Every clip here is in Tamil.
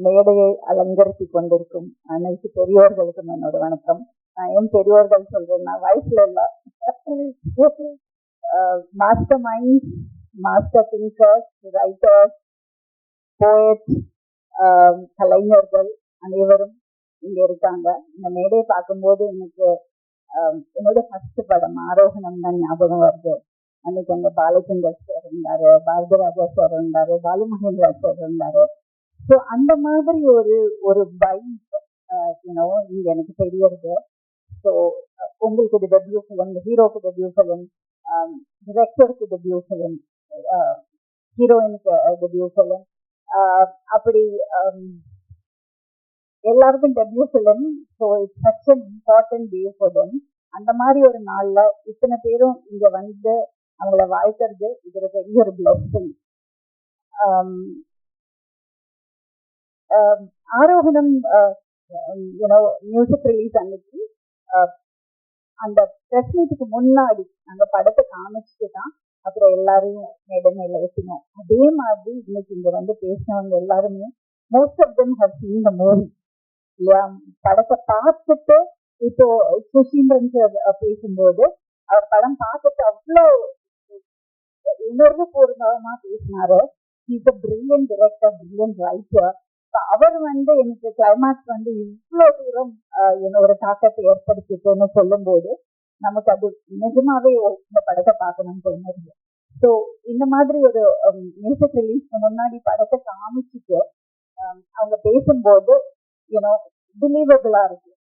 மேடையை அலங்கரித்து கொண்டிருக்கும் அனைத்து பெரியோர்களுக்கும் என்னோட வணக்கம். நான் ஏன் பெரியோர்கள் சொல்றேன்னா, வயசுல இல்ல, master mind, master thinkers, writers, poets, கலைஞர்கள் அனைவரும் இங்க இருக்காங்க. இந்த மேடையை பார்க்கும்போது எனக்கு என்னோட ஃபர்ஸ்ட் படம் ஆரோகணம் தான் ஞாபகம் வருது. அன்னைக்கு அங்க பாலச்சந்தர் சார் இருந்தாரு, பாரதிராஜா சார் இருந்தாரு, பாலு மகேந்திரா சார் இருந்தாரு. ஸோ அந்த மாதிரி ஒரு வைப் இங்க எனக்கு தெரியறது. ஸோ உங்களுக்கு டெபியூ ஃபிலிம், ஹீரோக்கு டெபியூ ஃபிலிம், டிரெக்டருக்கு டெபியூ ஃபிலிம், ஹீரோயினுக்கு டெபியூ ஃபிலிம், அப்படி எல்லாருக்கும் debut film. So it's such an important day for them. அந்த மாதிரி ஒரு நாள்ல இத்தனை பேரும் இங்க வந்து அவங்கள வாழ்த்துறது இது ஒரு பெரிய ஒரு பிளெஸிங். ஆரோகணம் மியூசிக் ரிலீஸ் அன்னைக்கு அந்த பிரஸ் மீட்டுக்கு முன்னாடி அந்த படத்தை காமிச்சுட்டு தான் அப்புறம் எல்லாரையும் மேல ஏற்றினோம். அதே மாதிரி இன்னைக்கு இங்க வந்து பேசினவங்க எல்லாருமே most of them have seen the movie இல்லையா. படத்தை பார்த்துட்டு இப்போ சுசீந்திரன் சார் பேசும்போது அவர் படம் பார்த்துட்டு அவ்வளோ உணர்வு பூர்வமா பேசினாரு. Is a brilliant director, brilliant writer. அவர் வந்து எனக்கு கிளைமேக்ஸ் வந்து இவ்வளவு தூரம் ஒரு தாக்கத்தை ஏற்படுத்திட்டுன்னு சொல்லும் போது நமக்கு அது நிஜமாவே இந்த படத்தை பார்க்கணும்னு தோணுது. ஸோ இந்த மாதிரி ஒரு மியூசிக் ரிலீஸ்க்கு முன்னாடி படத்தை காமிச்சுட்டு அவங்க பேசும்போது பிலீவபிளா இருக்கு.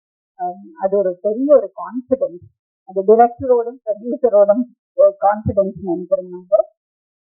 அது ஒரு பெரிய ஒரு கான்பிடன்ஸ், அது டிரெக்டரோடும் ப்ரொடியூசரோடும் கான்பிடன்ஸ் நினைக்கிறேன்.